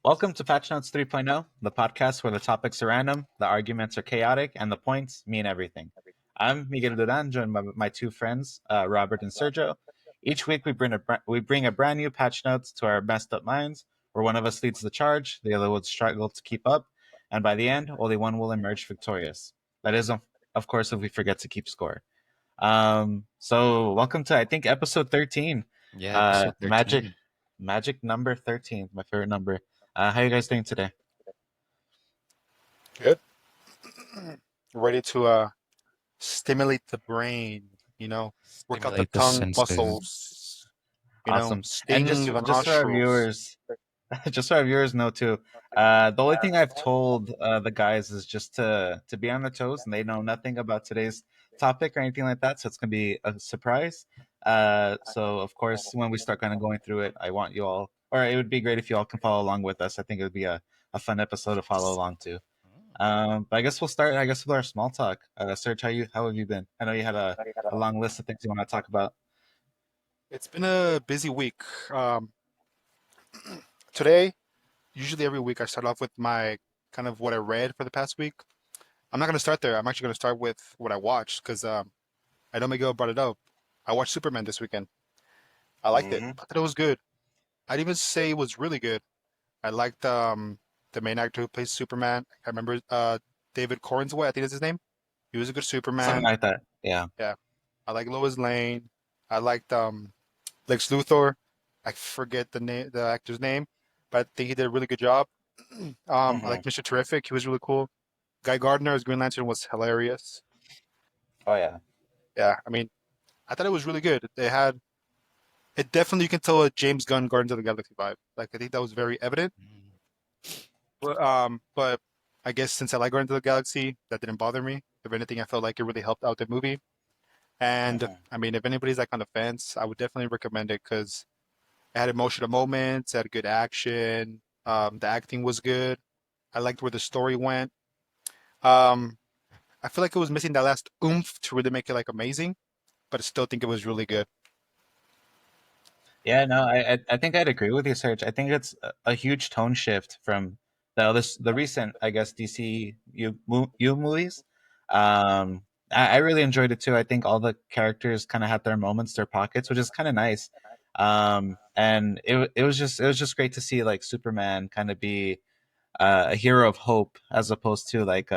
Welcome to Patch Notes 3.0, the podcast where the topics are random, the arguments are chaotic, and the points mean everything. I'm Miguel Duran, joined by my two friends, Robert and Sergio. Each week we bring a brand new Patch Notes to our messed up minds, where one of us leads the charge, the other will struggle to keep up, and by the end, only one will emerge victorious. That is, of course, if we forget to keep score. So welcome to I think episode 13. Yeah, Uh, episode magic, 13. magic number 13, my favorite number. How you guys doing today? Good. Ready to stimulate the brain, work out the Stimulate the tongue senses. muscles, Awesome. And sting just the just so our nostrils. viewers, just so our viewers know too, the only thing I've told the guys is just to be on their toes, and they know nothing about today's topic or anything like that, so it's gonna be a surprise. So of course, when we start kind of going through it, I want you all, or it would be great if you all can follow along with us. I think it would be a fun episode to follow along to. But I guess we'll start. I guess with our small talk. Serge, how have you been? I know you had a long list of things you want to talk about. It's been a busy week. Um, Today, usually every week, I start off with my kind of what I read for the past week. I'm not going to start there. I'm actually going to start with what I watched because I know Miguel brought it up. I watched Superman this weekend. I liked it. Hmm. I thought it was good. I'd even say it was really good. I liked the main actor who plays Superman. I remember David Cornsway, I think is his name. He was a good Something Superman. like that. Yeah. Yeah. I like Lois Lane. I liked Lex Luthor. I forget the actor's name, but I think he did a really good job. I Hmm. like Mr. Terrific. He was really cool. Guy Gardner as Green Lantern was hilarious. Oh yeah. Yeah, I mean, I thought it was really good. It definitely, you can tell a James Gunn Guardians of the Galaxy vibe. Like I think that was very evident. Mm. But I guess since I like Guardians of the Galaxy, that didn't bother me. If anything, I felt like it really helped out the movie. And Hmm. I mean, if anybody's like on the fence, I would definitely recommend it because it had emotional moments, it had good action, the acting was good. I liked where the story went. Um, I feel like it was missing that last oomph to really make it like amazing, but I still think it was really good. Yeah, no, I think I'd agree with you, Serge. I think it's a huge tone shift from the recent, I guess, U movies. I really enjoyed it too. I think all the characters kind of had their moments, their pockets, which is kind of nice. And it was just great to see like Superman kind of be a hero of hope as opposed to like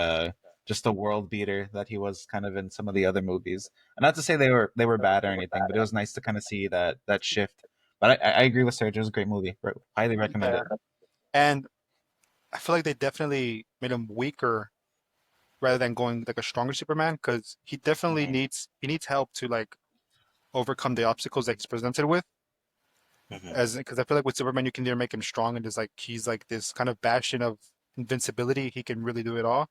just a world beater that he was kind of in some of the other movies. And not to say they were bad or anything, but it was nice to kind of see that shift. But I agree with Serge. It was a great movie. Highly recommend Yeah. it. And I feel like they definitely made him weaker rather than going like a stronger Superman because he definitely Hmm. needs help to like overcome the obstacles that he's presented with. Hmm. As because I feel like with Superman you can either make him strong and just like he's like this kind of bastion of invincibility, he can really do it all,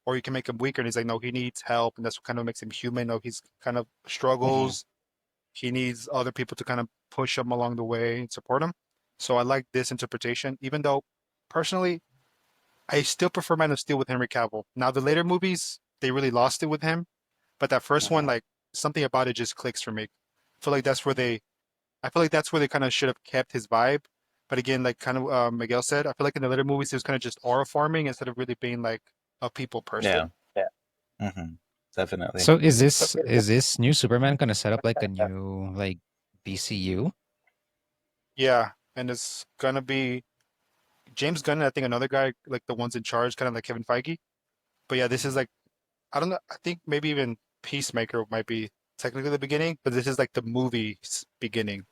or you can make him weaker and he's like no, he needs help, and that's what kind of makes him human. No, he's kind of Hmm. struggles. He needs other people to kind of push him along the way and support him. So I like this interpretation, even though personally I still prefer Man of Steel with Henry Cavill. Now the later movies they really lost it with him, but that first one, Hmm. like something about it just clicks for me. I feel like that's where they I feel like that's where they kind of should have kept his vibe. But again, like kind of Miguel said, I feel like in the later movies he was kind of just aura farming instead of really being like a people Yeah. person. Hmm. Definitely. So is this new Superman gonna set up like a new like DCU? Yeah, and it's gonna be James Gunn, and I think another guy like the ones in charge, kind of like Kevin Feige. But yeah, this is Hmm. like I don't know. I think maybe even Peacemaker might be technically the beginning, but this is like the movie's beginning,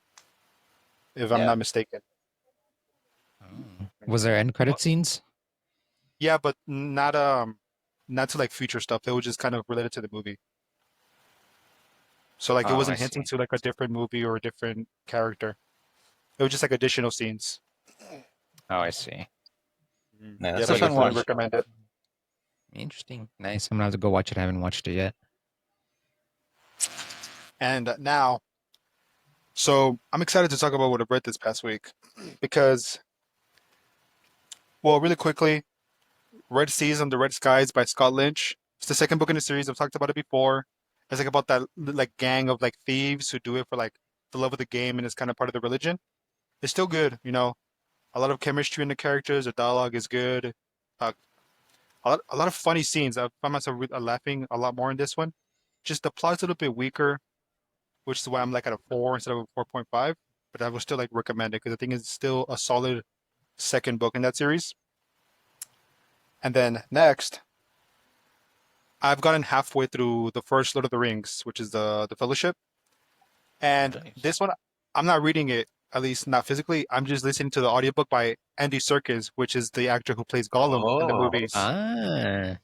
if I'm Yeah. not mistaken. Oh. Was there end credit scenes? Yeah, but not to like future stuff. It was just kind of related to the movie. So like it Oh, I wasn't hinting see. to like a different movie or a different character. It was just like additional scenes. Oh, I see. Yeah, Yeah, that's a but Pretty fun definitely cool. watch. recommend it. Interesting. Nice. I'm gonna have to go watch it. I haven't watched it yet. And now, so I'm excited to talk about what I've read this past week because, well, really quickly, Red Seas Under Red Skies by Scott Lynch. It's the second book in the series. I've talked about it before. It's like about that like gang of like thieves who do it for like the love of the game and it's kind of part of the religion. It's still good. A lot of chemistry in the characters. The dialogue is good. Uh, a lot of funny scenes. I found myself laughing a lot more in this one. Just the plot's a little bit weaker, which is why I'm like at a 4 instead of a 4.5. But I would still like recommend it because I think it's still a solid second book in that series. And then next, I've gotten halfway through the first Lord of the Rings, which is the Fellowship. And Nice. this one, I'm not reading it, at least not physically. I'm just listening to the audiobook by Andy Serkis, which is the actor who plays Gollum in the Oh, movies. Ah,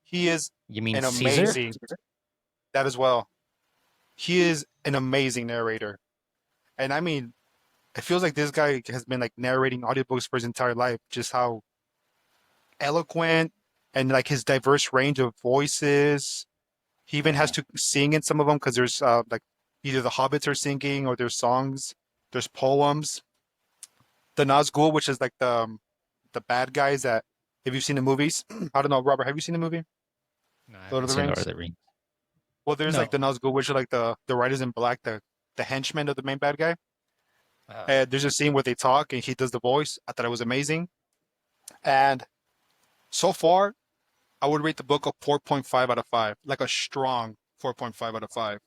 He is you mean an Caesar? amazing, that as well. He is an amazing narrator. And I mean, it feels like this guy has been like narrating audiobooks for his entire life, just how eloquent and like his diverse range of voices. He even has to sing in some of them because there's like either the hobbits are singing or there's songs, there's poems. The Nazgul, which is like the bad guys that if you've seen the movies, I don't know, Robert, have you seen the movie No, I Lord haven't of the seen Lord of Rings? the Rings. Well, there's like No. the Nazgul, which are like the riders in black, the henchmen of the main bad guy. Uh, And there's a scene where they talk and he does the voice. I thought it was amazing. And so far, I would rate the book a 4.5 out of 5, like a strong 4.5 out of 5.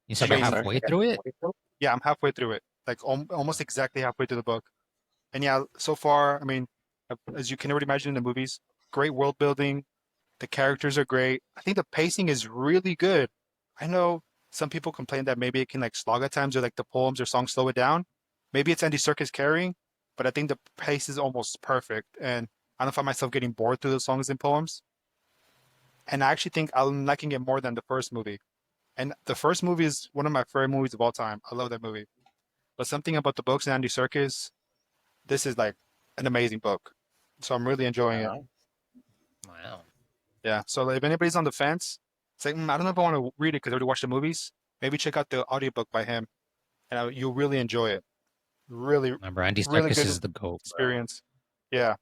you said you're Amazing. halfway through it? Yeah, I'm halfway through it, like almost exactly halfway through the book. And yeah, so far, I mean, as you can already imagine in the movies, great world building. The characters are great. I think the pacing is really good. I know some people complain that maybe it can like slog at times or like the poems or songs slow it down. Maybe it's Andy Serkis carrying, but I think the pace is almost perfect. And I don't find myself getting bored through the songs and poems. And I actually think I'm liking it more than the first movie. And the first movie is one of my favorite movies of all time. I love that movie. But something about the books and Andy Serkis, this is like an amazing book. So I'm really enjoying it. wow. Wow. Yeah. So if anybody's on the fence, say, I don't know if I want to read it because I already watched the movies. Maybe check out the audiobook by him, and you'll really enjoy it. Really, Remember, Andy really Serkis good is the GOAT, bro. experience. Yeah.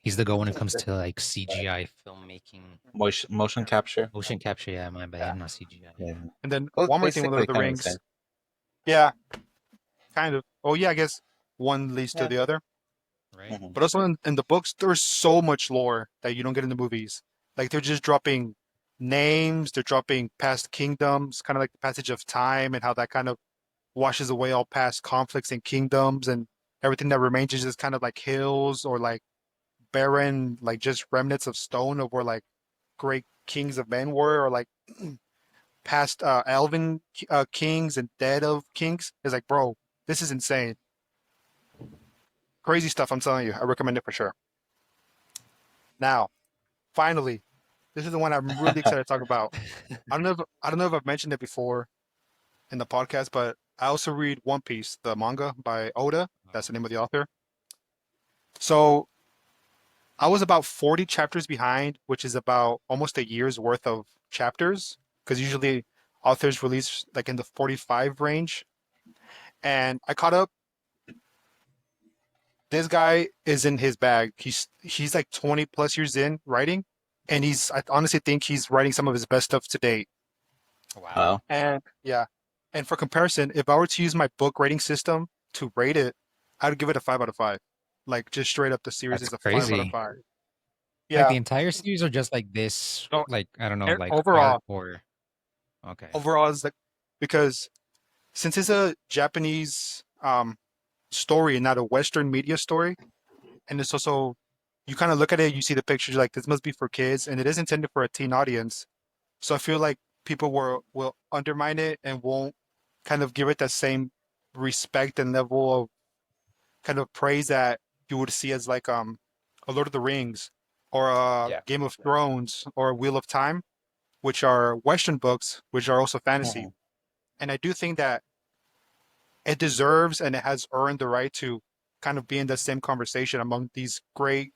He's the GOAT when it comes to like CGI filmmaking, Motion capture. motion capture. Yeah, my bad, Yeah. not CGI. Yeah. And then Well, one more thing with Lord basically of the kind of the Rings. same. Yeah, kind of. Oh yeah, I guess one leads to Yeah. the other. Right? Hmm. But also in the books, there's so much lore that you don't get in the movies. Like they're just dropping names, they're dropping past kingdoms, kind of like the passage of time and how that kind of washes away all past conflicts and kingdoms and everything that remains is just kind of like hills or like barren, like just remnants of stone of where like great kings of men were or like past elven kings and dead of kings. It's like, bro, this is insane. Crazy stuff, I'm telling you. I recommend it for sure. Now, finally, this is the one I'm really excited to talk about. I don't know if I've mentioned it before in the podcast, but I also read One Piece, the manga by Oda. That's the name of the author. So I was about 40 chapters behind, which is about almost a year's worth of chapters, because usually authors release like in the 45 range. And I caught up. This guy is in his bag. He's like 20 plus years in writing, and I honestly think he's writing some of his best stuff to date. Wow. Wow. And yeah, and for comparison, if I were to use my book rating system to rate it, I'd give it a 5 out of 5. Like just straight up, the series That's is a 5 out of crazy. 5. Like Yeah. the entire series or just like this, So like I don't know, like arc overall, or okay. overall is like because since it's a Japanese story and not a Western media story, and it's also you kind of look at it, you see the pictures, you're like this must be for kids, and it is intended for a teen audience. So I feel like people will undermine it and won't kind of give it that same respect and level of kind of praise that you would see as like a Lord of the Rings or a Yeah. Game of Thrones or a Wheel of Time, which are Western books, which are also fantasy. Hmm. And I do think that it deserves and it has earned the right to kind of be in the same conversation among these great,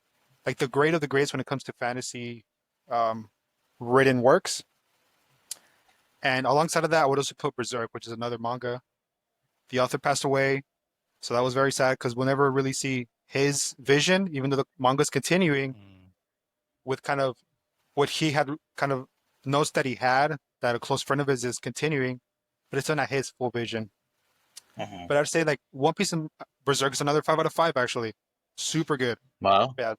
like the great of the greats when it comes to fantasy um, written works. And alongside of that, I would also put Berserk, which is another manga. The author passed away, so that was very sad because we'll never really see his vision, even though the manga's continuing Mm. with kind of what he had kind of notes that he had that a close friend of his is continuing, but it's still not his full vision. Mhm. But I'd say like One Piece and Berserk is another 5 out of 5 actually. Super good. Wow. Yeah,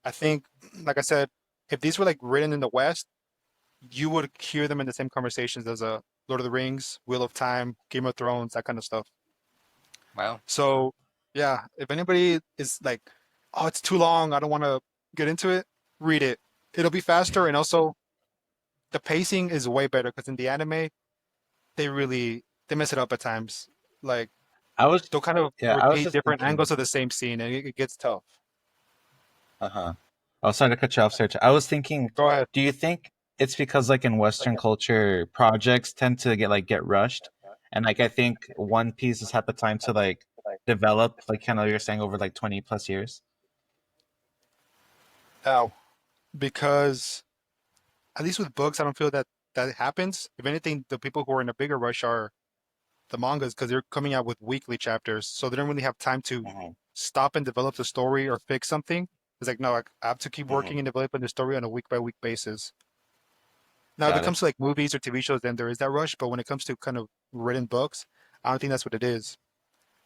I think, like I said, if these were like written in the West, you would hear them in the same conversations as a Lord of the Rings, Wheel of Time, Game of Thrones, that kind of stuff. Wow. So yeah, if anybody is like, oh, it's too long, I don't want to get into it, read it. It'll be faster, and also the pacing is way better because in the anime they mess it up at times. Like I was, they'll kind of yeah, I was repeat just different thinking. angles of the same scene, and it gets tough. Uh huh. Oh, sorry to cut you off, Serge. I was thinking, Go ahead. do you think it's because like in Western culture, projects tend to get rushed, and like I think One Piece has had the time to like develop, like kind of you're saying, over like 20 plus years. Now, because at least with books, I don't feel that that happens. If anything, the people who are in a bigger rush are the mangas because they're coming out with weekly chapters, so they don't really have time to Hmm. stop and develop the story or fix something. It's like, no, I have to keep Hmm. working and developing the story on a week by week basis. Now, if it Got it. comes to like movies or TV shows, then there is that rush. But when it comes to kind of written books, I don't think that's what it is.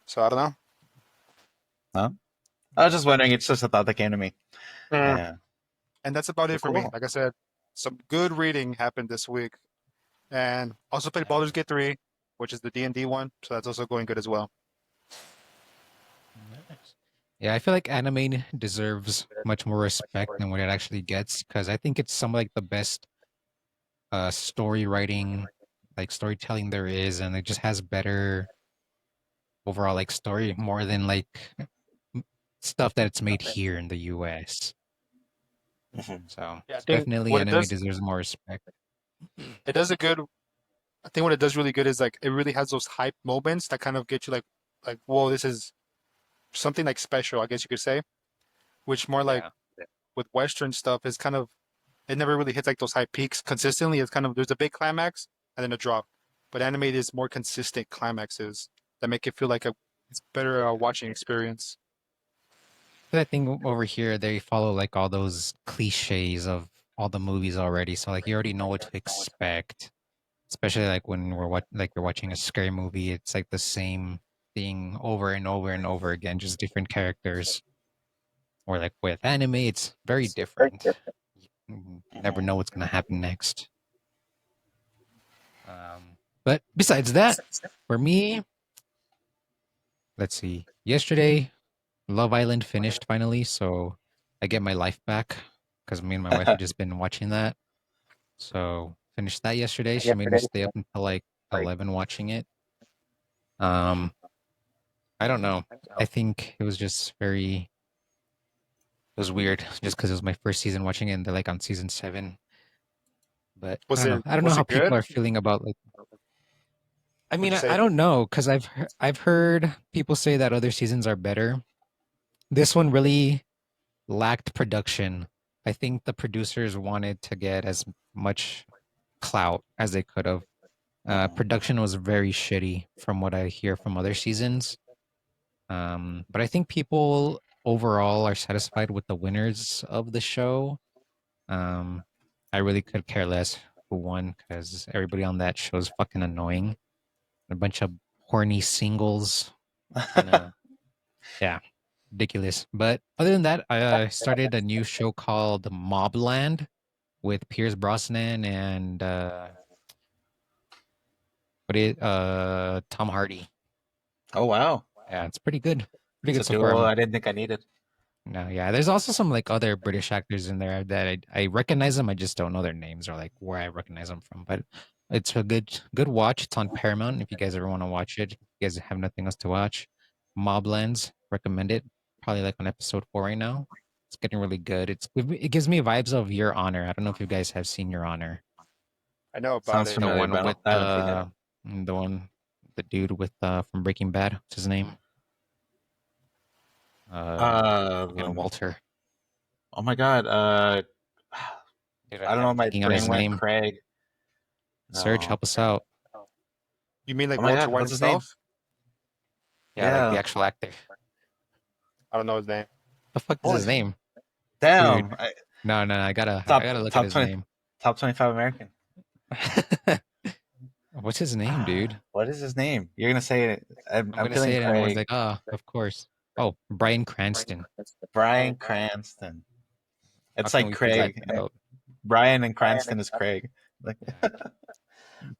So I don't know. No, I was just wondering. It's just a thought that came to me. Mm. Yeah. And that's about Well, it for me. cool. Like I said, some good reading happened this week, and also played Baldur's Nice. Gate 3, which is the D&D one. So that's also going good as well. Nice. Yeah, I feel like anime deserves much more respect than what it actually gets because I think it's some of like the best story writing, like storytelling there is, and it just has better overall like story more than like m- stuff that's made here in the US. Hmm. So Yeah, I think definitely what it anime does, deserves more respect. it does a good. I think what it does really good is like it really has those hype moments that kind of get you like, whoa, this is something like special, I guess you could say. Which more like Yeah. with Western stuff is kind of it never really hits like those high peaks consistently. It's kind of there's a big climax and then a drop. But anime is more consistent climaxes that make it feel like a it's better watching experience. But I think over here they follow like all those cliches of all the movies already. So like you already know what to expect. Especially like when like you're watching a scary movie, it's like the same thing over and over and over again, just different characters. Or like with anime, it's very different. You never Hmm. know what's gonna happen next. But besides that, for me, let's see. Yesterday, Love Island finished finally, so I get my life back because me and my wife have just been watching that. So finished that yesterday. She made me stay up until like 11 watching it. Um, I don't know. I think it was just very it was weird just because it was my first season watching it and they're like on season 7. But I Was don't know. it I don't know was how it good? people are feeling about like I Would mean, you I say? don't know because I've heard people say that other seasons are better. This one really lacked production. I think the producers wanted to get as much clout as they could have. Hmm. Production was very shitty from what I hear from other seasons. But I think people overall are satisfied with the winners of the show. Um, I really could care less who won because everybody on that show is fucking annoying. A bunch of horny singles, kind of, yeah, ridiculous. But other than that, I started a new show called Mobland with Pierce Brosnan and Tom Hardy. Oh wow, Yeah, it's pretty good. Pretty it's a good so far. duo I didn't think I needed. No, yeah. There's also some like other British actors in there that I recognize them. I just don't know their names or like where I recognize them from. But it's a good watch. It's on Paramount. If you guys ever want to watch it, if you guys have nothing else to watch, Moblands, recommend it. Probably like on episode 4 right now. It's getting really good. It gives me vibes of Your Honor. I don't know if you guys have seen Your Honor. I know about Sounds it. The familiar, one but with I haven't seen it. the one the dude with from Breaking Bad. What's his name? Fucking Um, Walter. oh my god. Dude, I don't know. I'm My blanking on his brain went name. Craig. Serge, No. help us out. You mean like Oh my Walter god, White what's his name? himself? Yeah, like the Yeah. actual actor. I don't know his name. The fuck is his Holy name? Dude. damn. No, I gotta Top look at top his 20 name. top 25 American. What's his name, dude? What is his name? You're gonna say it. I'm I'm gonna feeling say it, and everyone's Craig. like, "Ah, of course." Oh, Bryan Cranston. Brian Cranston. How It's can like we forget Craig. about? Brian and Cranston is Craig. Like, Yeah.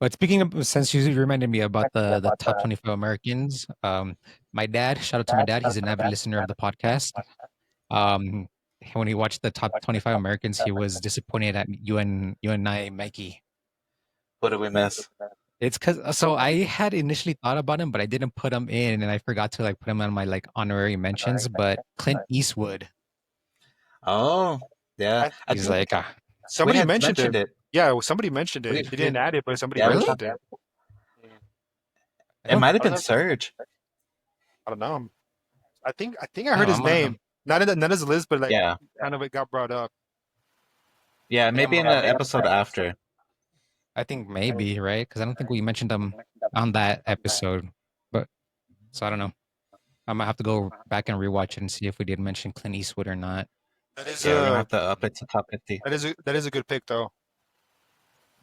But speaking of, since you reminded me about the top 25 Americans, my dad, shout out to my dad, he's an avid listener of the podcast. Um, when he watched the top 25 Americans, he was disappointed at you and I, Mikey. what did we miss? It's because so I had initially thought about him, but I didn't put him in, and I forgot to like put him on my like honorary mentions. But Clint Eastwood, Oh, yeah. I, I he's think like, we somebody had mentioned mentioned it. it. Yeah, well, somebody mentioned it. We He didn't did. add it, but somebody Yeah, really? mentioned it. I it don't, might have I don't been know. Serge. I don't know. I think I I heard don't know. his I'm gonna, name. Not as a list, but like Yeah. kind of it got brought up. Yeah, I think maybe in the episode after. I think maybe right because I don't think we mentioned him on that episode. But so I don't know. I might have to go back and rewatch it and see if we did mention Clint Eastwood or not. That is Yeah, we're gonna a have to up it to top 50. that is a good pick though.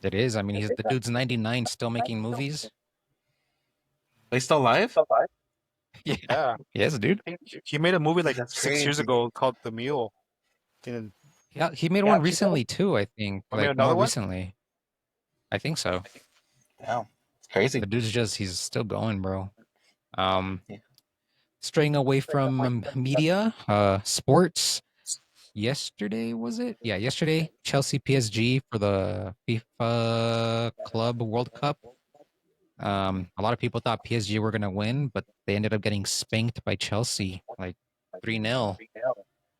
It is. I mean, he's the dude's 99, still making movies. They still alive? Yeah. Yeah, Yes, dude. he made a movie like That's 6 years crazy. acalled The Mule. And Yeah, he made one recently too, I think. I made Like another more one. recently. I think so. Wow, it's The crazy. dude's just he's still going, bro. Um, Yeah. straying away from media, sports. Yesterday was it? Yeah, yesterday, Chelsea PSG for the FIFA Club World Cup. A lot of people thought PSG were gonna win, but they ended up getting spanked by Chelsea, like 3-0.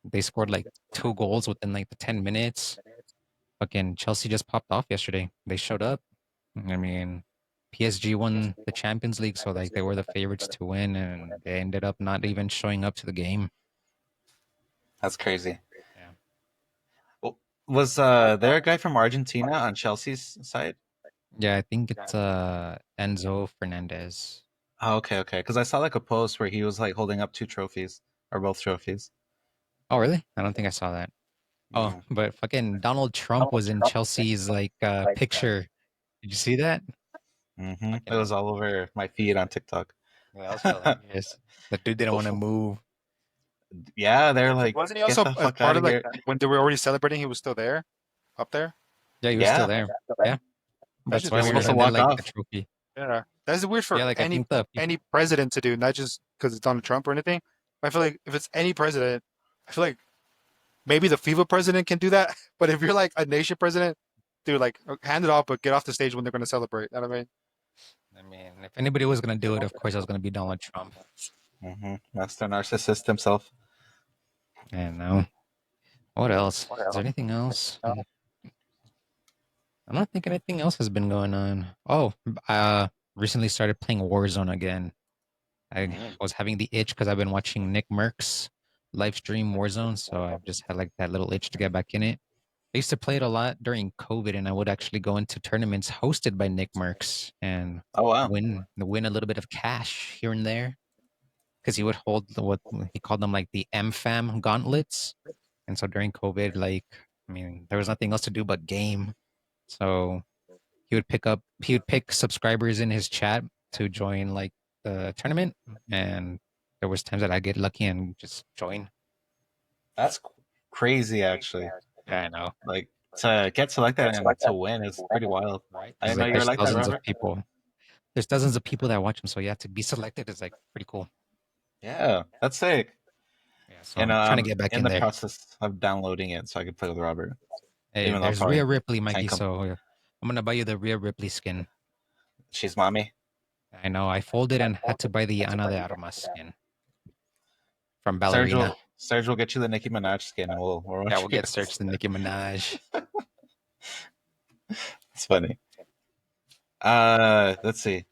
They scored like 2 goals within like the 10 minutes. Fucking Chelsea just popped off yesterday. They showed up. I mean, PSG won the Champions League, so like they were the favorites to win, and they ended up not even showing up to the game. That's crazy. Yeah, W- Was there a guy from Argentina on Chelsea's side? yeah, I think it's Enzo Fernandez. Oh, okay, okay. Because I saw like a post where he was like holding up two trophies or both trophies. Oh, really? I don't think I saw that. Oh, Yeah. but fucking Donald Trump was in Chelsea's like picture. Did you see that? It was Fucking all over my feed on TikTok. yeah, that was hilarious. The dude didn't want to move. Yeah, they're like, Wasn't he get also the as fuck out part of of like here. when they were already celebrating? He was still there, up there. Yeah, he was still Yeah, there. Yeah, That's that's just why he's we weird. supposed to handed walk like the off. trophy. Yeah, that's weird Yeah, for like I think the people. any president to do, not just because it's Donald Trump or anything. I feel like if it's any president, I feel like maybe the FIFA president can do that. But if you're like a nation president, dude, like hand it off, but get off the stage when they're going to celebrate. You know what I mean? I mean, if anybody was gonna do it, of course it was gonna be Donald Trump. Master narcissist himself. And no. What else? Is there anything else? I'm not thinking anything else has been going on. Oh, recently started playing Warzone again. I Mm. was having the itch because I've been watching Nick Merckx live stream Warzone, so I've just had like that little itch to get back in it. I used to play it a lot during COVID, and I would actually go into tournaments hosted by Nick Merckx and Oh wow, win a little bit of cash here and there because he would hold what he called them like the MFAM gauntlets. And so during COVID, like I mean, there was nothing else to do but game. So he would pick subscribers in his chat to join like the tournament, and there was times that I get lucky and just join. that's crazy actually. Yeah, I know, Like to get selected and to win is pretty wild. right? I Because didn't know like you were there's like that, dozens of Robert. people. There's dozens of people that watch him, so you have to be selected. It's like pretty cool. Yeah, that's sick. Yeah, so And I'm trying to I'm get back in in the there. process of downloading it so I can play with Robert. Hey, Even though I'm there's Rhea probably Ripley, can't Mikey. come. So I'm gonna buy you the Rhea Ripley skin. She's mommy. I know I folded and had to buy the Ana de Armas skin from Ballerina. Serge will get you the Nicki Minaj skin, and we'll Yeah, watch we'll you get guys. searched the Nicki Minaj. It's funny. Let's see.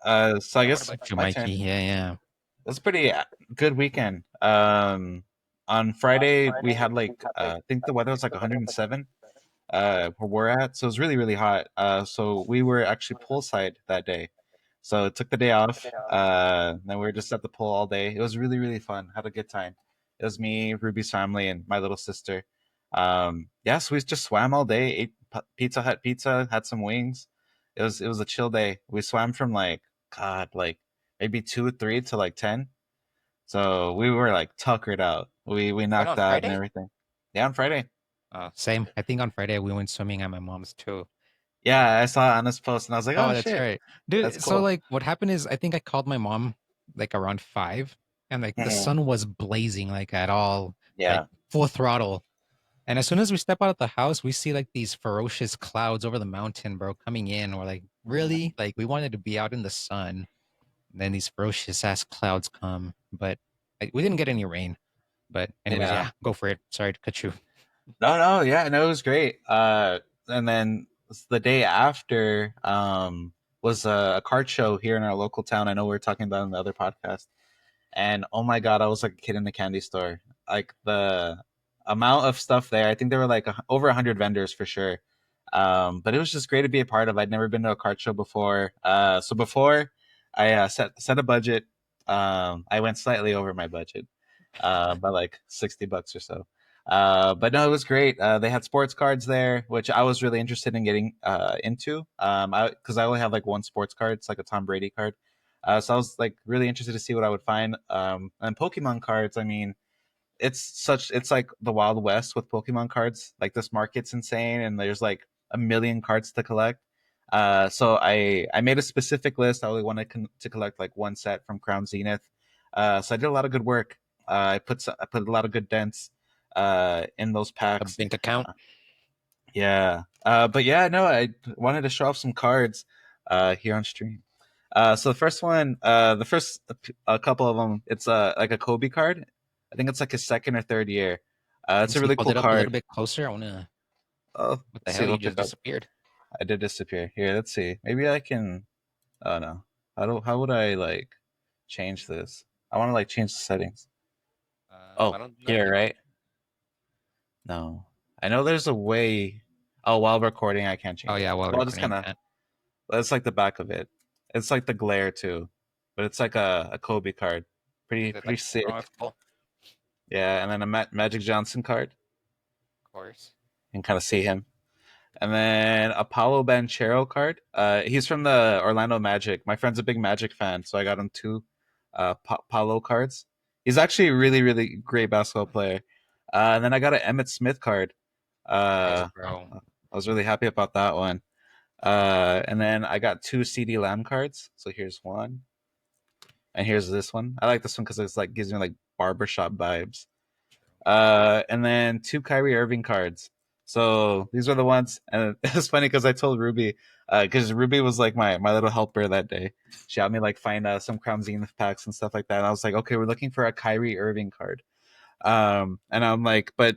So I Yeah, what guess about you, my Mikey? turn. Yeah, yeah. It was a pretty good weekend. On Friday we had like I think the weather was like 107 where we're at, so it was really really hot. So we were actually poolside that day. So took the day off. Then we were just at the pool all day. It was really really fun. Had a good time. It was me, Ruby's family, and my little sister. Yeah, so we just swam all day, ate Pizza Hut pizza, had some wings, It was a chill day. We swam from like God, like maybe 2 3 to like 10. So we were like tuckered out. We Went knocked on out and Friday? everything. Yeah, on Friday. Same. I think on Friday we went swimming at my mom's too. Yeah, I saw Anna's post and I was like, Oh, oh that's shit, right. that's Dude, so cool. like what happened is I think I called my mom like around 5 and like the Mhm. sun was blazing like at all, like Yeah, full throttle. And as soon as we step out of the house, we see like these ferocious clouds over the mountain, bro, coming in. We're like, really? Like we wanted to be out in the sun. And then these ferocious ass clouds come, but we didn't get any rain. But anyways, yeah. yeah, go for it. Sorry to cut you. No, no, yeah, no, it was great. And then the day after, was a card show here in our local town. I know we were talking about it in the other podcast. And oh my god, I was like a kid in a candy store. Like the amount of stuff there, I think there were like over 100 vendors for sure. But it was just great to be a part of. I'd never been to a card show before. So before I set a budget, I went slightly over my budget, by like $60 or so. But no, it was great. They had sports cards there, which I was really interested in getting into. Because I only have like one sports card. It's like a Tom Brady card. So I was like really interested to see what I would find. And Pokemon cards, I mean, it's like the Wild West with Pokemon cards. Like this market's insane, and there's like a million cards to collect. So I made a specific list. I only wanted to collect like one set from Crown Zenith. So I did a lot of good work. I put a lot of good dents in those A packs. bank account. Yeah. But yeah, no, I wanted to show off some cards here on stream. So the first one, the first a couple of them, it's like a Kobe card. I think it's like his second or third year. Let me It's a see. really Hold cool it up a little card. bit closer. I wanna. Oh, What the let's see, hell? You look just it up. disappeared. I did disappear. Here, let's see. Maybe I can. Oh no. How would I like change this? I want to like change the settings. I Oh, don't do here, anything. right? No. I know there's a way. Oh, while recording, I can't Oh change it. yeah, while Well, I'll just recording, you kind of. can't. That's like the back of it. It's like the glare too, but it's like a Kobe card. Is it Pretty like sick. full? Yeah, and then a Magic Johnson card. Of course. You can kind of see him. And then a Paulo Banchero card. He's from the Orlando Magic. My friend's a big Magic fan, so I got him two Paulo cards. He's actually a really, really great basketball player. And then I got an Emmett Smith card. Nice, Uh, bro. I was really happy about that one. And then I got two CD Lamb cards. So here's one, and here's this one. I like this one because it's like gives me like barbershop vibes. And then two Kyrie Irving cards. So these are the ones, and it's funny because I told Ruby, because Ruby was like my little helper that day. She helped me like find some Crown Zenith packs and stuff like that. And I was like, okay, we're looking for a Kyrie Irving card. And I'm like, but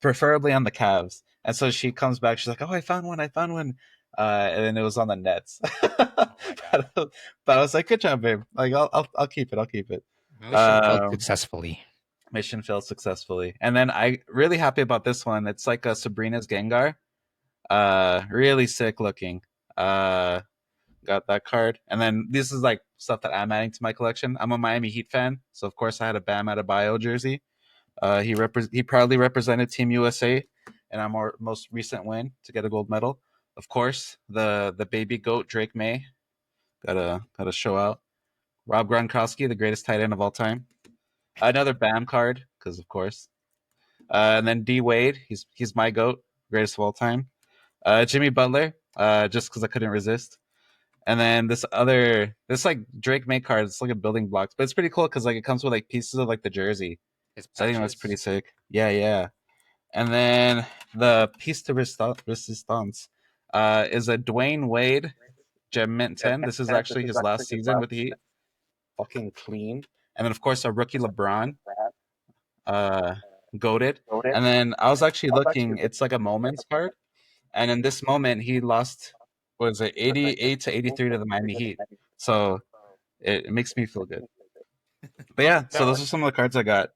preferably on the Cavs. And so she comes back, she's like, oh, I found one, I found one. And then it was on the Nets. Oh my god. but, I was like, good job, babe. Like, I'll keep it. I'll keep it. Mission failed Um, successfully. Mission failed successfully. And then I really happy about this one. It's like a Sabrina's Gengar. Really sick looking. Uh, got that card. And then this is like stuff that I'm adding to my collection. I'm a Miami Heat fan, so of course I had a Bam Adebayo jersey. He proudly represented Team USA in our most recent win to get a gold medal. Of course, the baby goat Drake May gotta show out. Rob Gronkowski, the greatest tight end of all time. Another Bam card because of course. And then D Wade, he's my goat, greatest of all time. Jimmy Butler, just because I couldn't resist. And then this like Drake May card, it's like a building blocks, but it's pretty cool because like it comes with like pieces of like the jersey. His So I think that's patches. pretty sick. Yeah, yeah. And then the piece de resistance is a Dwayne Wade Gem Mint 10. This is actually his last season with the Heat. Fucking clean. And then, of course, a rookie LeBron, uh, goaded. And then I was actually looking, it's like a moments card. And in this moment, he lost, was it 88 to 83 to the Miami Heat. So it makes me feel good. But yeah, so those are some of the cards I got.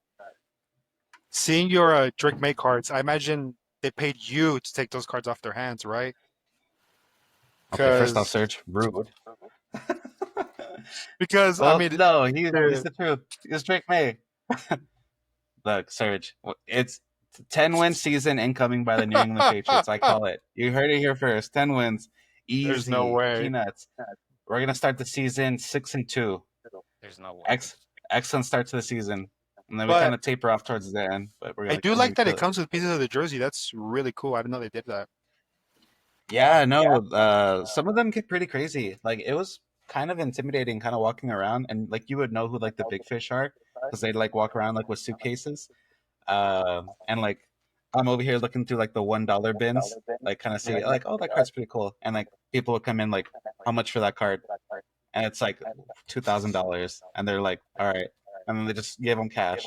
Seeing your Drake May cards, I imagine they paid you to take those cards off their hands, right? Okay, first off, Because Serge, rude. I Well, mean, no, he's the- the truth. It's Drake May. Look, Serge, it's 10 win season incoming by the New England Patriots. I call it. You heard it here first. 10 wins. There's no Easy way. peanuts. We're gonna start the season 6-2. There's no way. Excellent start to the season, and then we kind But of taper off towards the end. But I do we're gonna like that kill it it. comes with pieces of the jersey. That's really cool. I didn't know they did that. Yeah, no, some of them get pretty crazy. Like it was kind of intimidating, kind of walking around, and like you would know who like the big fish are because they like walk around like with suitcases. And like I'm over here looking through like the $1 bins, like kind of see like, oh, that card's pretty cool, and like people would come in like, how much for that card? And it's like $2,000, and they're like, all right, and then they just give them cash.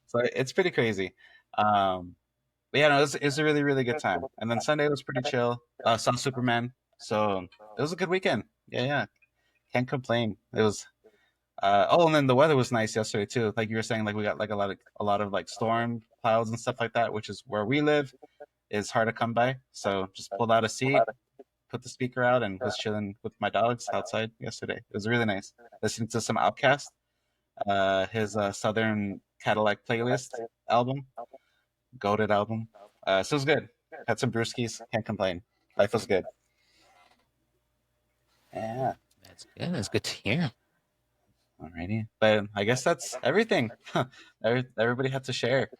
So it's pretty crazy. Um, but yeah, no, it was a really really good time. And then Sunday was pretty chill. Saw Superman, so it was a good weekend. Yeah, yeah, can't complain. It was. Oh, and then the weather was nice yesterday too. Like you were saying, like we got like a lot of like storm clouds and stuff like that, which is where we live is hard to come by. So just pulled out a seat, put the speaker out, and was chilling with my dogs outside yesterday. It was really nice. Listening to some Outcast, his Southern Cadillac playlist album, goated album. So it was good. Had some brewskis. Can't complain. Life was good. Yeah. That's good. That's good to hear. Alrighty. But I guess that's everything. Everybody had to share.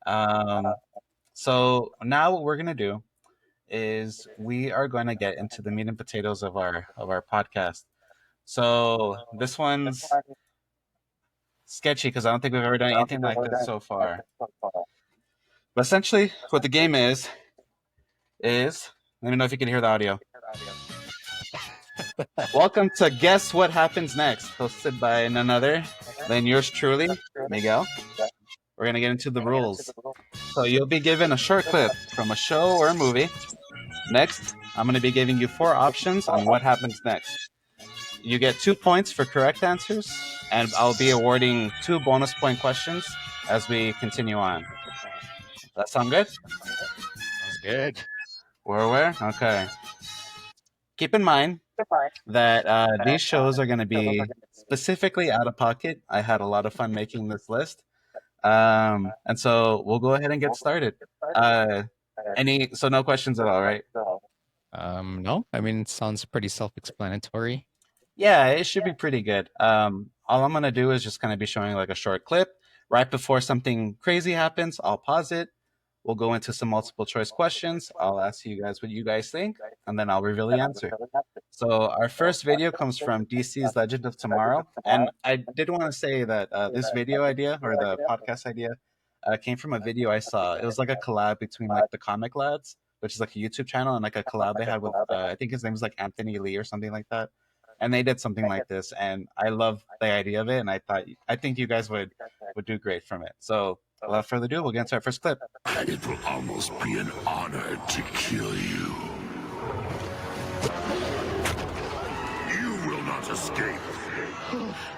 Um, so now what we're gonna do is we are going to get into the meat and potatoes of our podcast. So this one's sketchy because I don't think we've ever done anything like this so far. But essentially, what the game is let me know if you can hear the audio. Welcome to Guess What Happens Next, hosted by none other than yours truly, Miguel. We're gonna get into the rules. So you'll be given a short clip from a show or a movie. Next, I'm going to be giving you 4 options on what happens next. You get 2 points for correct answers, and I'll be awarding 2 bonus point questions as we continue on. That sound good? Sounds good. We're aware? Okay. Keep in mind that these shows are going to be specifically out of pocket. I had a lot of fun making this list. And so we'll go ahead and get started. So no questions at all, right? No, I mean it sounds pretty self-explanatory. Yeah, it should be pretty good. All I'm gonna do is just kind of be showing like a short clip. Right before something crazy happens, I'll pause it. We'll go into some multiple choice questions. I'll ask you guys what you guys think, and then I'll reveal the answer. So our first video comes from DC's Legend of Tomorrow, and I did want to say that this video idea or the podcast idea came from a video I saw. It was like a collab between like the Comic Lads, which is like a YouTube channel, and like a collab they had with I think his name is like Anthony Lee or something like that. And they did something like this, and I love the idea of it, and I think you guys would do great from it. So without further ado, we'll get into our first clip. It will almost be an honor to kill you. You will not escape.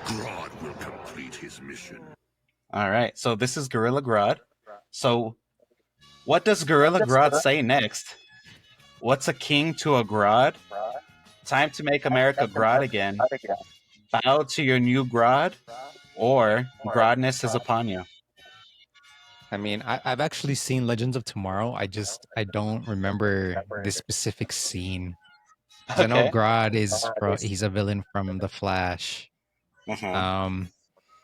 Grodd will complete his mission. All right, so this is Gorilla Grodd. So what does Gorilla Grodd say next? What's a king to a Grodd? Time to make America Grodd again. Bow to your new Grodd, or Groddness is upon you. I mean, I've actually seen Legends of Tomorrow. I don't remember this specific scene. 'Cause I know Okay. Grodd he's a villain from The Flash. Mhm.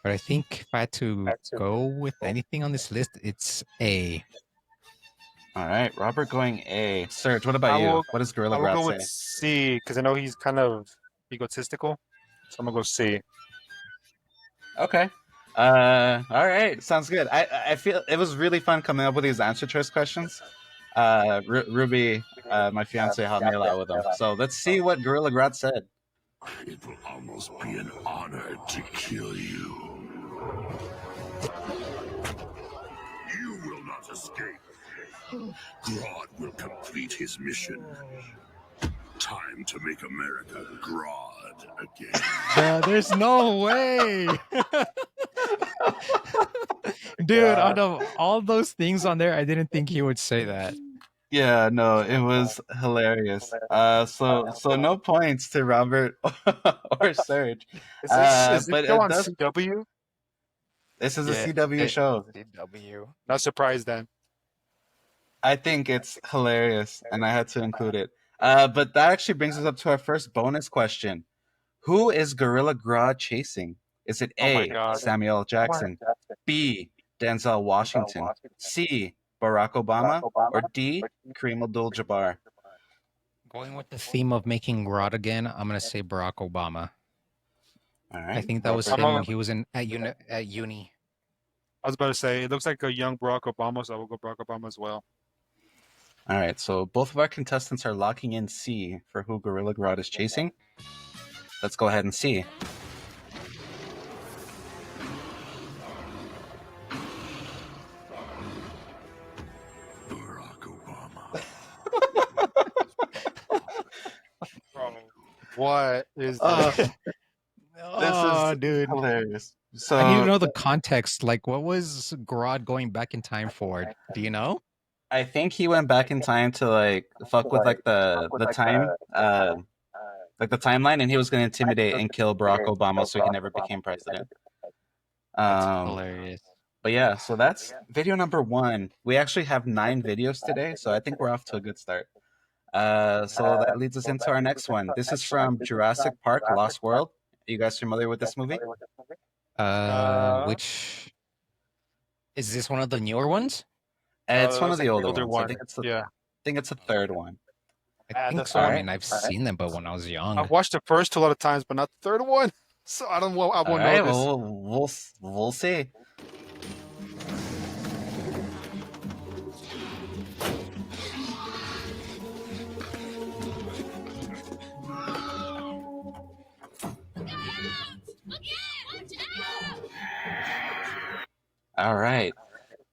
But I think if I had to go with anything on this list, it's A. All right, Robert going A. Serge, what I about you? will. What does I Gorilla will go Grodd with say? C because I know he's kind of egotistical. So I'm gonna go C. Okay. All right, sounds good. I feel it was really fun coming up with these answer choice questions. Ruby, my fiance, helped me a lot with them. So let's see what Gorilla Grodd said. It will almost be an honor to kill you. You will not escape. Grodd will complete his mission. Time to make America Grodd again. There's no way. Dude, out of all those things on there, I didn't think he would say that. Yeah, no, it was hilarious. So no points to Robert or Serge. Is this But still it on does. CW? This is a CW show. CW. Not surprised then. I think it's hilarious, and I had to include it. But that actually brings us up to our first bonus question. Who is Gorilla Grodd chasing? Is it Oh my A, god. Samuel L. Jackson, B, Denzel Washington, C, Barack Obama, or D, Kareem Abdul-Jabbar? Going with the theme of making Grodd again, I'm gonna say Barack Obama. All I right, think that was Robert. him when he was in at uni. I was about to say it looks like a young Barack Obama, so I will go Barack Obama as well. All right, so both of our contestants are locking in C for who Gorilla Grodd is chasing. Let's go ahead and see. Barack Obama. Bro, what is Uh, this? This is Dude. hilarious. I need to So know the context. Like, what was Grodd going back in time for? Do you know? I think he went back in time to like fuck with like the time like the timeline, and he was going to intimidate and kill Barack Obama so he never became president. That's Um, hilarious. but yeah, so that's video number 1. We actually have 9 videos today, so I think we're off to a good start. So that leads us into our next one. This is from Jurassic Park: Lost World. Are you guys familiar with this movie? Uh, Which is this one of the newer ones? It's one of that's the like the older older ones. I one. think it's Yeah. the third one. I think That's so. all I right. mean, I've seen them, but when I was young. I've watched the first two a lot of times, but not the third one. So I don't. I All won't know right, this. well, we'll see. All right.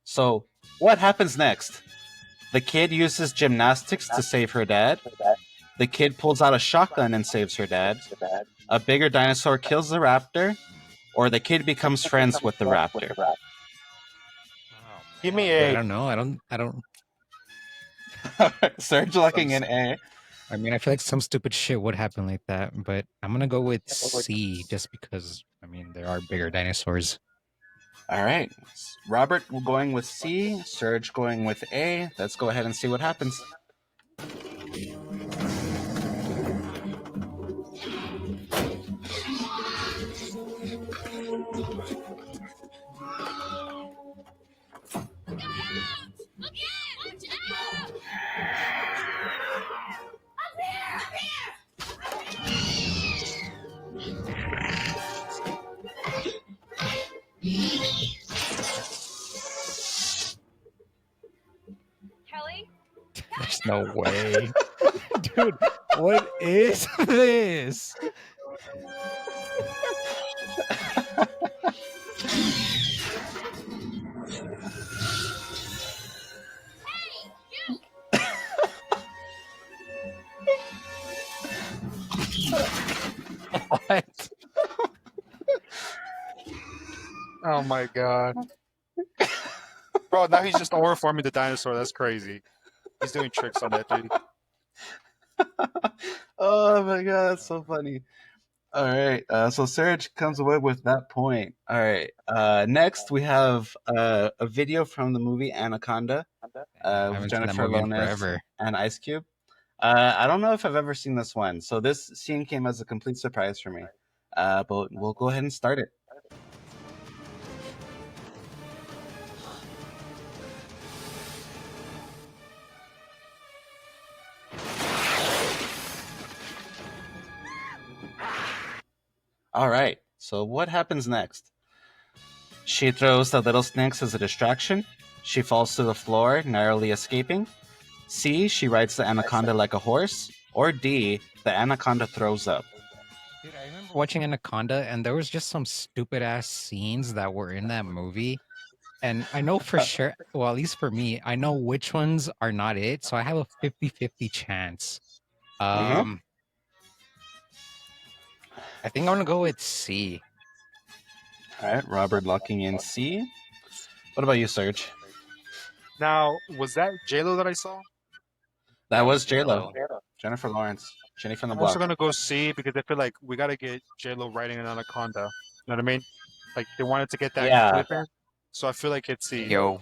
So, what happens next? The kid uses gymnastics to save her dad. The kid pulls out a shotgun and saves her dad. A bigger dinosaur kills the raptor, or the kid becomes friends with the raptor. Give me I a. don't know. I don't. Serge locking in A. I mean, I feel like some stupid shit would happen like that, but I'm gonna go with C just because. I mean, there are bigger dinosaurs. All right. Robert going with C, Serge going with A. Let's go ahead and see what happens. Kelly? There's no way, dude. What is this? What? Oh my god. Bro, now he's just overforming the dinosaur. That's crazy. He's doing tricks on that dude. Oh my god, that's so funny. All right, so Serge comes away with that point. All right, next we have a video from the movie Anaconda I with haven't seen that Jennifer movie in Lopez forever. and Ice Cube. I don't know if I've ever seen this one, so this scene came as a complete surprise for me. But we'll go ahead and start it. All right, so what happens next? She throws the little snakes as a distraction. She falls to the floor, narrowly escaping. C. She rides the anaconda like a horse. Or D. The anaconda throws up. Dude, I remember watching Anaconda, and there was just some stupid ass scenes that were in that movie. And I know for sure, well, at least for me, I know which ones are not it. So I have a 50-50 chance. Mm-hmm. Um, I think I'm gonna go with C. All right, Robert locking in C. What about you, Serge? Now, was that JLo that I saw? That was J-Lo. J-Lo. Jennifer Lawrence. Jenny from the I'm also block. gonna go C because I feel like we gotta get JLo riding an anaconda. You know what I mean? Like they wanted to get that Yeah. clip in, so I feel like it's C. Yo,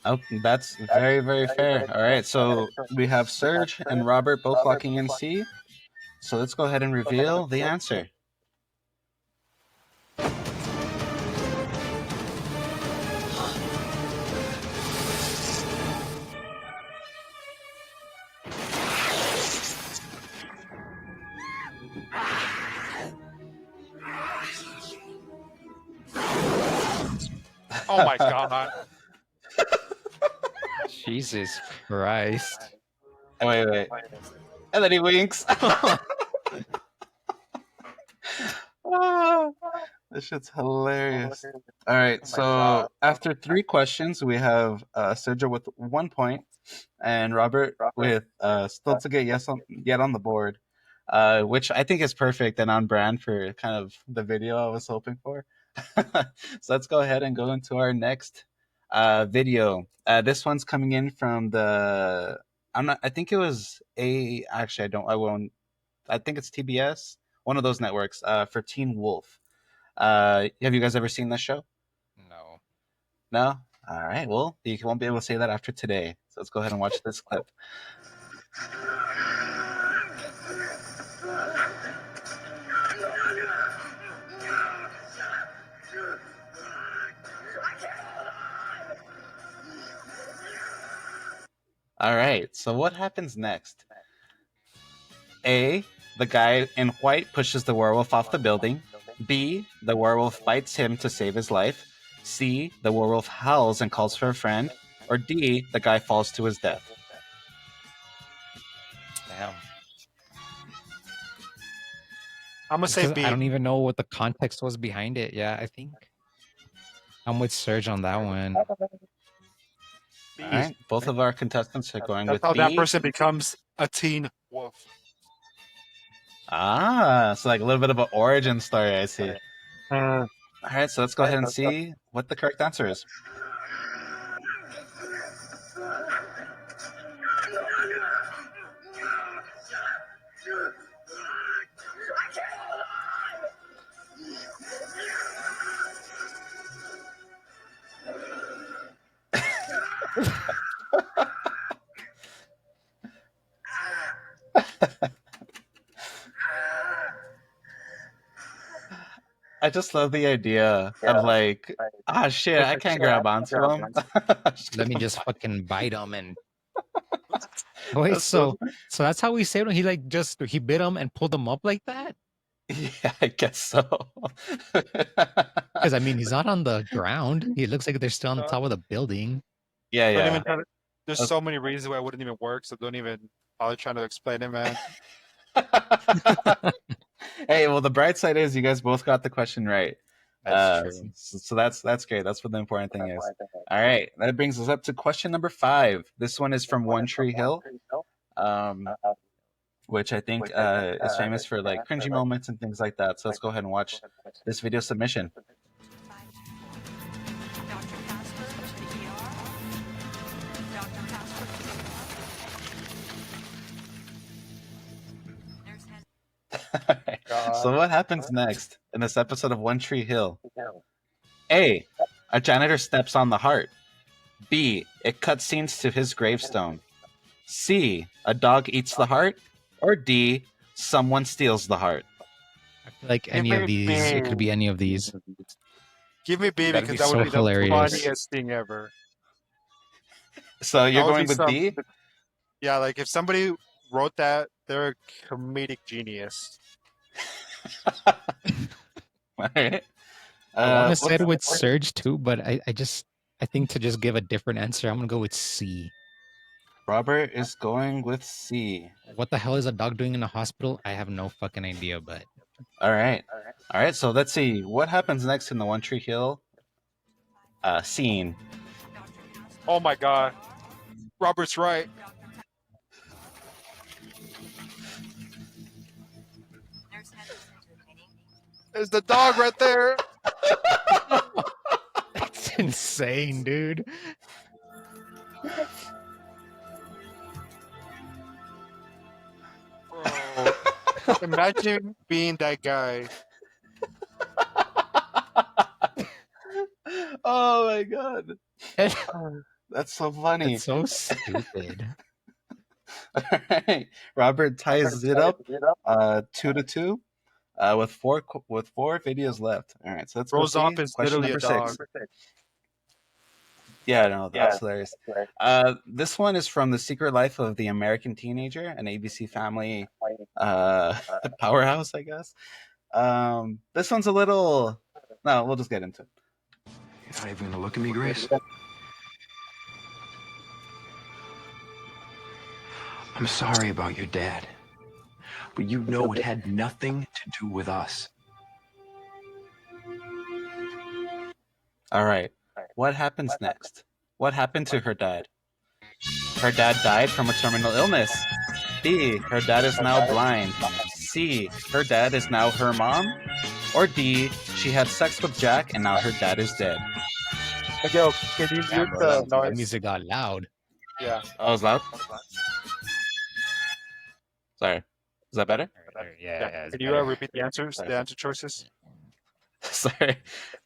Oh, that's very, very fair. All right, so we have Serge and Robert both locking in C. So let's go ahead and reveal the answer. Oh my god. Jesus Christ. Wait. And then he winks. Ah, this shit's hilarious. All right, so after 3 questions, we have Sergio with 1 point, and Robert with still to get yet on the board, which I think is perfect and on brand for kind of the video I was hoping for. So let's go ahead and go into our next video. This one's coming in from the I'm not. I think it was a. Actually, I don't. I won't. I think it's TBS, one of those networks. For Teen Wolf. Have you guys ever seen this show? No. No. All right. Well, you won't be able to say that after today. So let's go ahead and watch this clip. All right. So what happens next? A. The guy in white pushes the werewolf off the building. B. The werewolf bites him to save his life. C. The werewolf howls and calls for a friend. Or D. The guy falls to his death. Damn. I'm gonna It's say 'cause B. I don't even know what the context was behind it. Yeah, I think I'm with Serge on that one. B. All right. Both of our contestants are going That's with how B. that person becomes a teen wolf. Ah, so like a little bit of an origin story, I see. Uh, All right, so let's go ahead and see what the correct answer is. I just love the idea of like, shit, I can't grab onto him. Let me just fucking bite him and wait. That's so- So that's how we saved him. He like just he bit him and pulled him up like that. Yeah, I guess so. Because I mean, he's not on the ground. He looks like they're still on the top of the building. Yeah, don't yeah. even try to- there's so many reasons why it wouldn't even work, so don't even bother trying to explain it, man. Hey, well, the bright side is you guys both got the question right. That's true. So that's great. That's what the important thing is. All right, that brings us up to question number 5. This one is from One Tree Hill, which I think is famous for like cringy moments and things like that. So let's go ahead and watch this video submission. So what happens next in this episode of One Tree Hill? A. A janitor steps on the heart. B. It cuts scenes to his gravestone. C. A dog eats the heart. Or D. Someone steals the heart. I feel like any of these, it could be any of these. Give me B That'd because be that so would be the hilarious. funniest thing ever. So you're That would going be with some- D? Yeah, like if somebody wrote that, they're a comedic genius. All right. I want to what's- side with Surge too, but I think to just give a different answer, I'm gonna go with C. Robert is going with C. What the hell is a dog doing in a hospital? I have no fucking idea, but All right. All right. So let's see what happens next in the One Tree Hill scene. Oh my god. Robert's right. There's the dog right there. that's insane, dude. Bro, imagine being that guy. Oh my god. That's so funny. That's so stupid. All right. Robert ties it up 2-2 with four videos left. All right, so let's go see Rozomp is question literally a number dog. 6. Yeah, no, that's hilarious. This one is from The Secret Life of the American Teenager, an ABC Family powerhouse, I guess. This one's a little. No, we'll just get into it. You're not even gonna look at me, Grace? I'm sorry about your dad, but you know it had nothing to do with us. All right. What happens next? What happened to her dad? Her dad died from a terminal illness. B. Her dad is now blind. C. Her dad is now her mom. Or D. She had sex with Jack and now her dad is dead. Miguel, can you Damn, mute bro, the that noise? music got loud. Yeah. Oh, it's loud? Sorry. Is that better? Yeah. Can you repeat the answers, the answer choices? Sorry.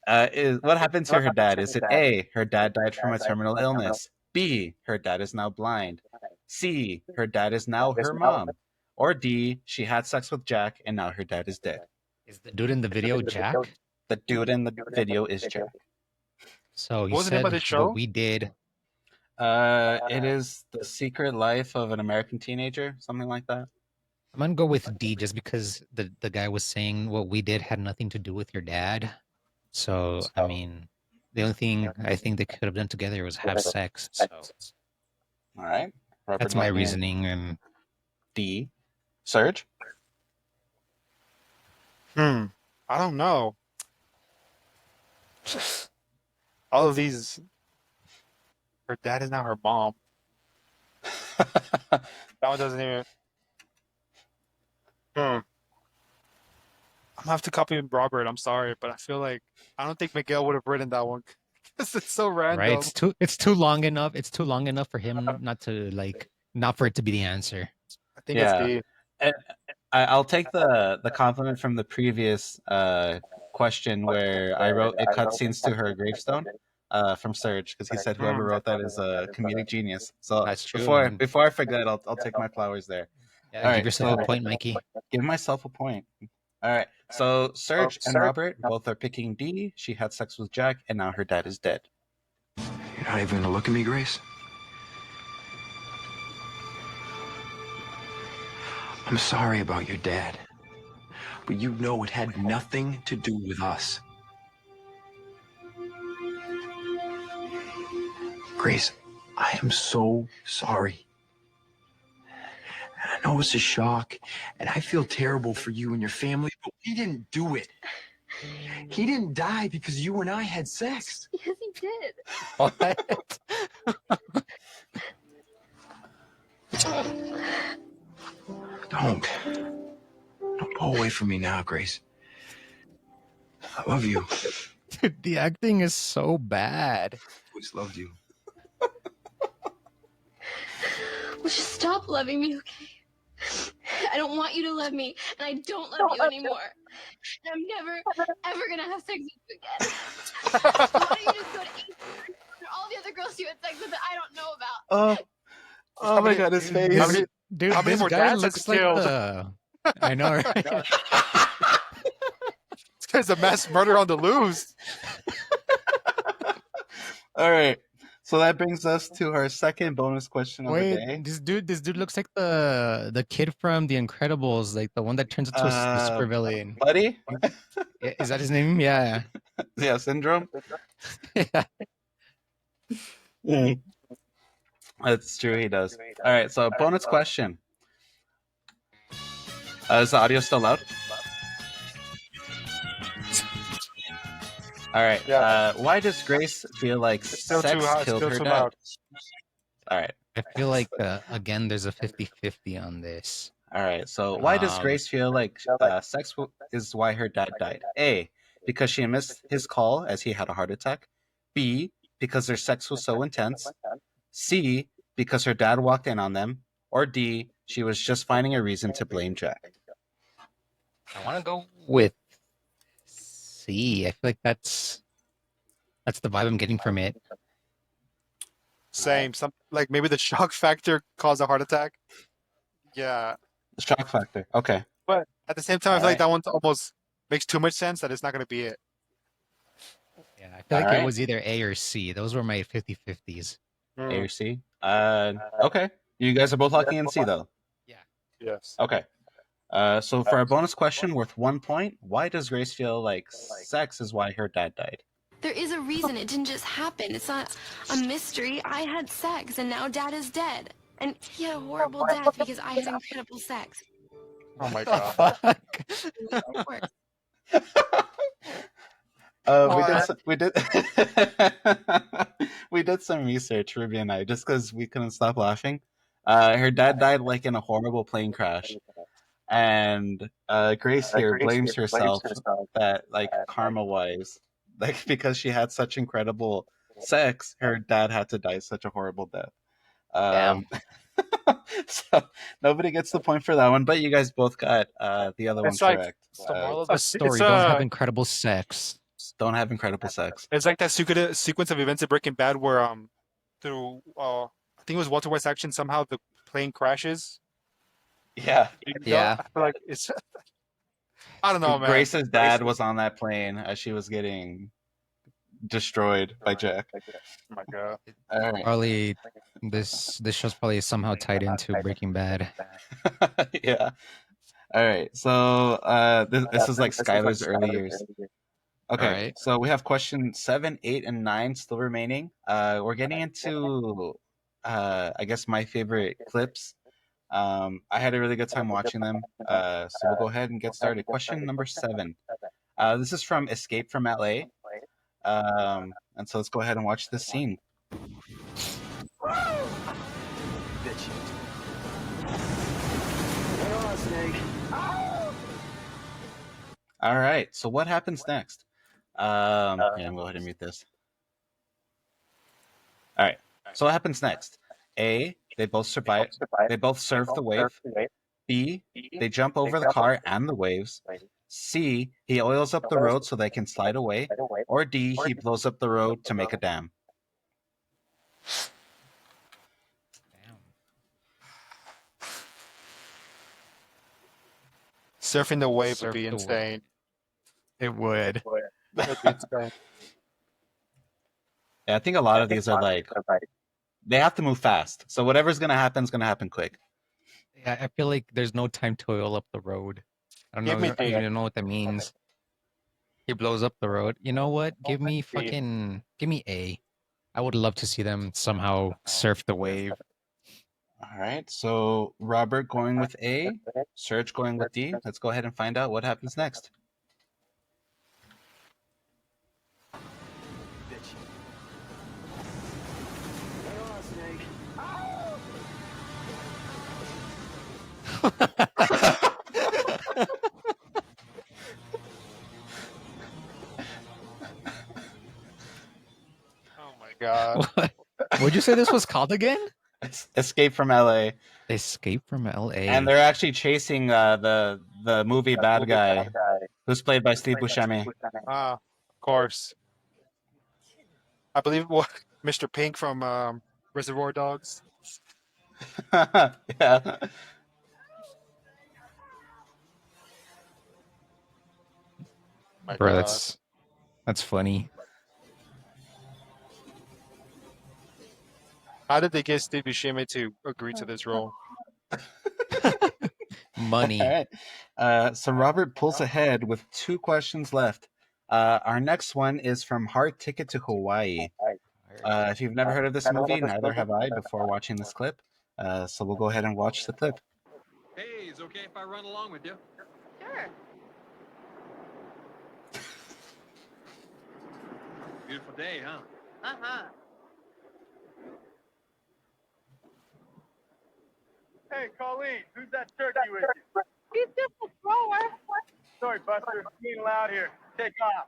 What happened to her dad? Is it A, her dad died from a terminal illness? B, her dad is now blind? C, her dad is now her mom? Or D, she had sex with Jack and now her dad is dead? Is the dude in the video Jack? The dude in the video is Jack. So he What was the name said of the show? what we did. It is The Secret Life of an American Teenager, something like that. I'm gonna go with D just because the guy was saying what we did had nothing to do with your dad. So I mean, the only thing I think they could have done together was have sex. So All right. Robert that's my locking in reasoning. And D. Serge? I don't know. All of these. Her dad is now her mom. That one doesn't even. I'm gonna have to copy Robert. I'm sorry, but I feel like I don't think Miguel would have written that one because it's so random. right, it's too long enough. It's too long enough for him not for it to be the answer. I think it's D. And I'll take the compliment from the previous question where I wrote it cutscenes to her gravestone from Serge because he said whoever wrote that is a comedic genius. So That's true. before I forget, I'll take my flowers there. Yeah, All give right, yourself so a point, Mikey. give myself a point. All right, so Serge and Robert both are picking D. She had sex with Jack and now her dad is dead. You're not even gonna look at me, Grace? I'm sorry about your dad, but you know it had nothing to do with us. Grace, I am so sorry. I know it's a shock, and I feel terrible for you and your family, but we didn't do it. He didn't die because you and I had sex. Yes, he did. What? Don't pull away from me now, Grace. I love you. Dude, the acting is so bad. Always loved you. Well, just stop loving me, okay? I don't want you to love me, and I don't love you anymore. And I'm never, ever gonna have sex with you again. So why don't you just go to Ace and all the other girls you had sex with that I don't know about? Oh my God, his face. Dude, How many this more guy dads has looks he like killed? the. I know, right? This guy's a mass murder on the loose. All right. So that brings us to our second bonus question of the day. Wait, this dude looks like the kid from The Incredibles, like the one that turns into a super villain. Buddy? Is that his name? Yeah. Yeah, Syndrome. Yeah. That's true, he does. All right, so bonus question. Is the audio still loud? All right. Yeah. Why does Grace feel like It's still sex too hot. It's killed still her too dad? loud. All right. I feel like again there's a 50-50 on this. All right. So why does Um, Grace feel like sex is why her dad died? A, because she missed his call as he had a heart attack. B, because their sex was so intense. C, because her dad walked in on them. Or D, she was just finding a reason to blame Jack. I want to go with C. I feel like that's the vibe I'm getting from it. Same. Some like maybe the shock factor caused a heart attack. Yeah, The shock factor. Okay. but at the same time, I All feel like right. that one almost makes too much sense that it's not going to be it. Yeah, I feel All like it right. was either A or C. Those were my 50-50s. A or C. Okay. You guys are both locking in C though. Yeah. Yes. Okay. So for our bonus question worth 1 point, why does Grace feel like sex is why her dad died? There is a reason it didn't just happen. It's not a mystery. I had sex and now Dad is dead. And he had a horrible death because I had incredible sex. Oh my The god. fuck? What? We did we did some research, Ruby and I, just because we couldn't stop laughing. Her dad died like in a horrible plane crash, and Grace here blames herself that like karma wise, like because she had such incredible sex, her dad had to die such a horrible death. Damn. So nobody gets the point for that one, but you guys both got the other one It's like correct. So moral of the it's story, don't have incredible sex. Don't have incredible sex. it's like that sequence of events in Breaking Bad where through I think it was Walter White's action somehow the plane crashes. Yeah. Yeah. I feel like it's I don't know, man. Grace's dad was on that plane as she was getting destroyed by Jack. Oh my god. All right. Probably this show's probably somehow tied into Breaking Bad. Yeah. All right. So this is like Skylar's early years. Okay. Alright. So we have question 7, 8, and 9 still remaining. We're getting into I guess my favorite clips. I had a really good time watching them. So we'll go ahead and get started. Question number 7. This is from Escape from LA. And so let's go ahead and watch this scene. All right. So what happens next? Yeah, I'm gonna go ahead and mute this. All right. So what happens next? A, they both survive. They both surf the wave. B, they jump over the car and the waves. C, he oils up the road so they can slide away. Or D, he blows up the road to make a dam. Damn. Surfing the wave would Surf be the wave. insane. It would. That'd be insane. Yeah, I think a lot of these are like they have to move fast. So whatever's gonna happen is gonna happen quick. Yeah, I feel like there's no time to oil up the road. I don't Give me know D. even know what that means. He blows up the road. You know what? Give me A. I would love to see them somehow surf the wave. All right. So Robert going with A, Serge going with D. Let's go ahead and find out what happens next. Oh my god. What? What'd you say this was called again? Escape from LA. Escape from LA. And they're actually chasing the movie bad guy, who's played by Steve Buscemi. Of course. I believe what Mr. Pink from Reservoir Dogs. Yeah. My Bro, god. that's funny. How did they get Steve Buscemi to agree to this role? Money. All right. So Robert pulls ahead with 2 questions left. Our next one is from Hard Ticket to Hawaii. If you've never heard of this movie, neither have I before watching this clip. So we'll go ahead and watch the clip. Hey, is it okay if I run along with you? Sure. Beautiful day, huh? Uh-huh. Hey, Colleen, who's that turkey with you? He's just a thrower. Sorry, Buster, being loud here. Take off.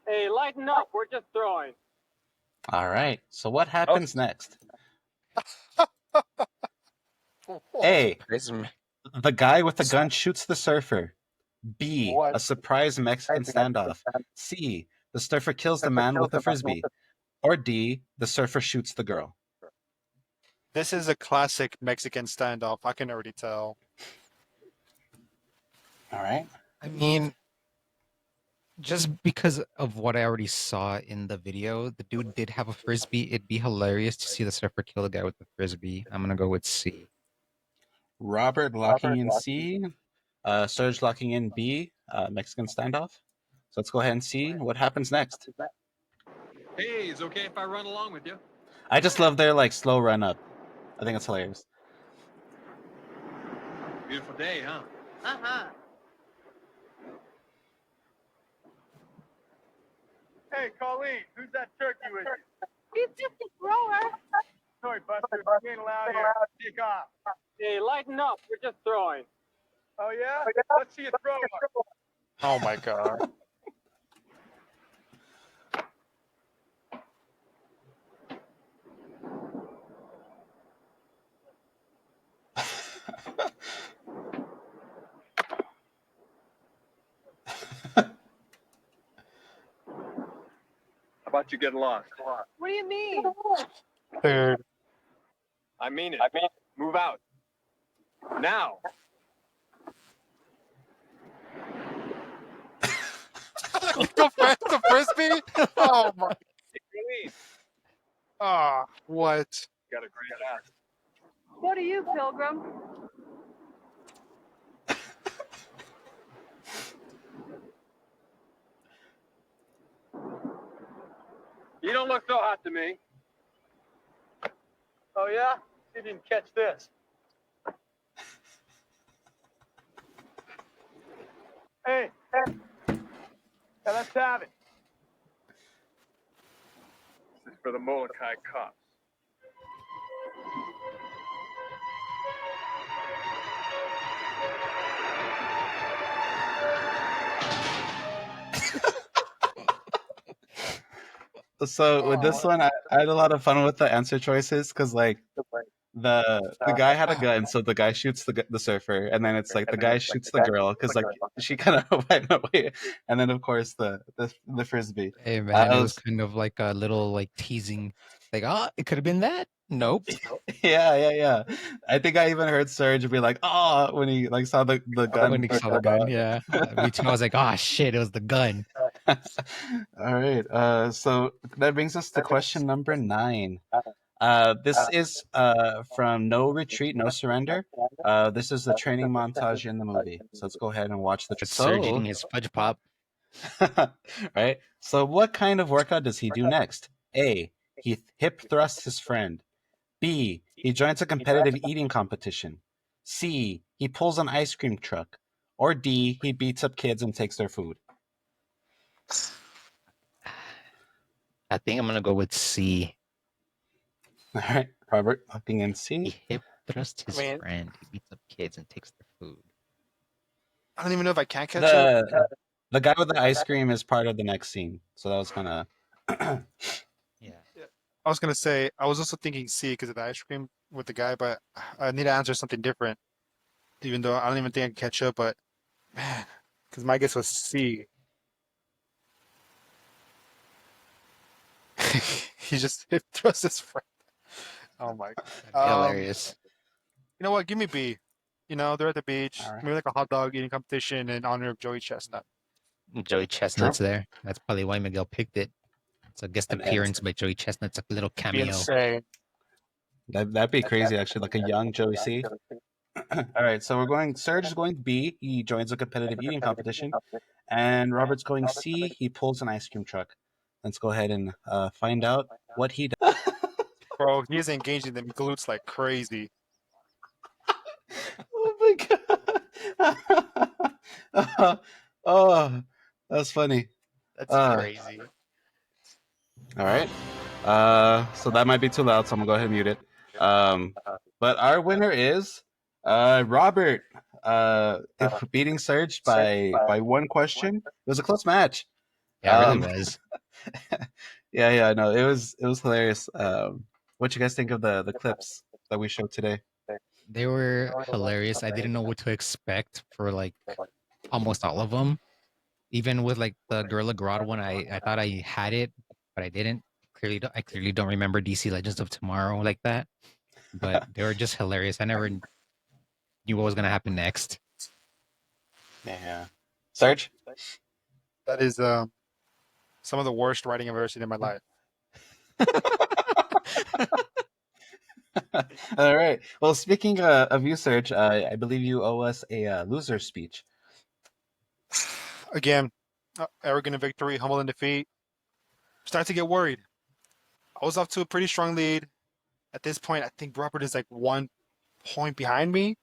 Hey, lighten up. We're just throwing. All right. So what happens next? A, the guy with the gun shoots the surfer. B, What? a surprise Mexican standoff. C, the surfer kills the man with a frisbee. Or D, the surfer shoots the girl. This is a classic Mexican standoff. I can already tell. All right. I mean, just because of what I already saw in the video, the dude did have a frisbee. It'd be hilarious to see the surfer kill a guy with the frisbee. I'm gonna go with C. Robert locking in C. Serge locking in B. Mexican standoff. So let's go ahead and see what happens next. Hey, is it okay if I run along with you? I just love their like slow run up. I think it's hilarious. Beautiful day, huh? Uh-huh. Hey, Colleen, who's that turkey with you? He's just a thrower. Sorry, Buster. You ain't allowed here. Take off. Hey, lighten up. We're just throwing. Oh, yeah? Let's see you throw up. Oh my god. How about you get lost? What do you mean? Dude. I mean it. Move out. Now. The frisbee? Oh my. Hey, Ah, what? got a great ass. What are you, Pilgrim? You don't look so hot to me. Oh, yeah? See if you can catch this. Hey. Yeah, let's have it. This is for the Molokai cops. So with this one, I had a lot of fun with the answer choices because like the guy had a gun, so the guy shoots the surfer, and then it's like the guy shoots the girl because like she kind of went away, and then of course the frisbee. Hey man, I it was was kind of like a little like teasing, like, oh, it could have been that. Nope. yeah. I think I even heard Serge be like, "Oh," when he like saw the gun. When he saw the gun, yeah. Me too. I was like, oh shit, it was the gun. All right. So that brings us to question number 9. This is from No Retreat, No Surrender. This is the training montage in the movie. So let's go ahead and watch the. It's Serge eating his fudge pop. Right. So what kind of workout does he do next? A. He hip thrusts his friend. B. He joins a competitive eating competition. C. He pulls an ice cream truck. Or D. He beats up kids and takes their food. I think I'm gonna go with C. All right, Robert, looking in He C. hip thrusts his Man. friend. He beats up kids and takes their food. I don't even know if I can catch it. The guy with the ice cream is part of the next scene, so that was kind of. Yeah. I was gonna say I was also thinking C because of the ice cream with the guy, but I need to answer something different. Even though I don't even think I can catch up, but man, because my guess was C. He just hip thrusts his friend. Oh my god. That'd be hilarious. You know what? Give me B. You know, they're at the beach. All right. Maybe like a hot dog eating competition in honor of Joey Chestnut. Joey Chestnut's there. That's probably why Miguel picked it. It's a guest And appearance by Joey Chestnut. It's a little Be cameo. insane. That'd be crazy, actually, like a young Joey C. All right, so we're going. Serge is going B. He joins a competitive eating competition, and Robert's going C. He pulls an ice cream truck. Let's go ahead and find out what he does. Bro, he is engaging them glutes like crazy. Oh my god! Oh, that's funny. That's crazy. All right. So that might be too loud, so I'm gonna go ahead and mute it. But our winner is Robert. Beating Serge by one question. It was a close match. Yeah, it really was. Yeah. No, it was hilarious. What you guys think of the clips that we showed today? They were hilarious. I didn't know what to expect for like almost all of them. Even with like the Gorilla Grodd one, I thought I had it, but I didn't. I clearly don't remember DC Legends of Tomorrow like that. but they were just hilarious. I never knew what was gonna happen next. Yeah. Serge? That is some of the worst writing I've ever seen in my life. All right. Well, speaking of you, Serge, I believe you owe us a loser speech. Again, arrogant in victory, humble in defeat. Starting to get worried. I was off to a pretty strong lead. At this point, I think Robert is like 1 point behind me, I think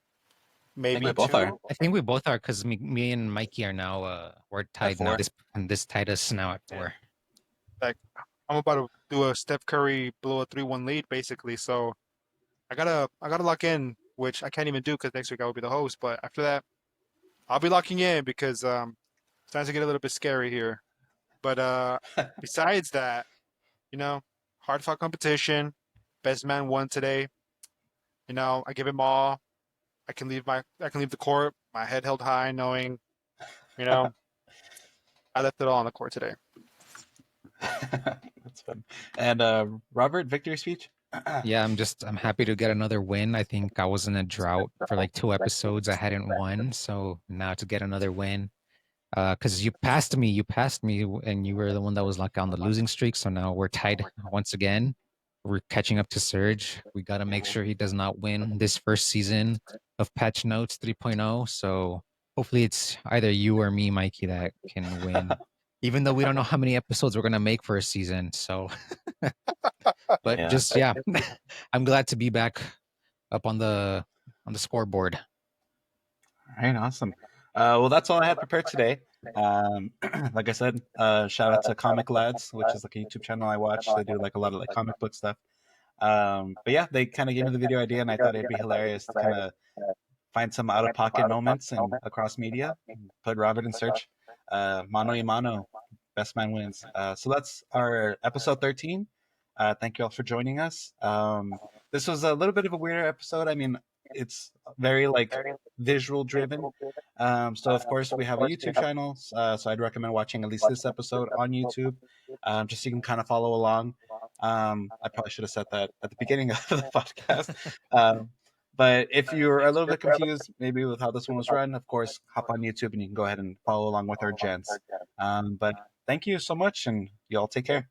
maybe we both 2. are. I think we both are because me and Mikey are now we're tied now. four. This tied us now at 4. Like I'm about to do a Steph Curry blow a 3-1 lead, basically. So I gotta lock in, which I can't even do because next week I will be the host. But after that, I'll be locking in because it's starting to get a little bit scary here. But besides that, hard fought competition. Best man won today. I give him all. I can leave the court, my head held high, knowing, I left it all on the court today. That's fun. And Robert, victory speech? Yeah, I'm happy to get another win. I think I was in a drought for like 2 episodes. I hadn't won, so now to get another win. Because you passed me, and you were the one that was like on the losing streak. So now we're tied once again. We're catching up to Surge. We got to make sure he does not win this first season of Patch Notes 3.0. So hopefully it's either you or me, Mikey, that can win. Even though we don't know how many episodes we're gonna make for a season. So, but Yeah. just yeah, I'm glad to be back up on the scoreboard. All right, awesome. Well, that's all I had prepared today. Like I said, shout out to Comic Lads, which is like a YouTube channel I watch. They do like a lot of like comic book stuff. But yeah, they kind of gave me the video idea, and I thought it'd be hilarious to kind of find some out of pocket moments and across media. Put Robert and Search, mano y mano, best man wins. So that's our episode 13. Thank you all for joining us. This was a little bit of a weirder episode. I mean, it's very like visual driven. So of course we have a YouTube channel. So I'd recommend watching at least this episode on YouTube, just so you can kind of follow along. I probably should have said that at the beginning of the podcast. But if you're a little bit confused, maybe with how this one was run, of course, hop on YouTube and you can go ahead and follow along with our gents. But thank you so much, and y'all take care.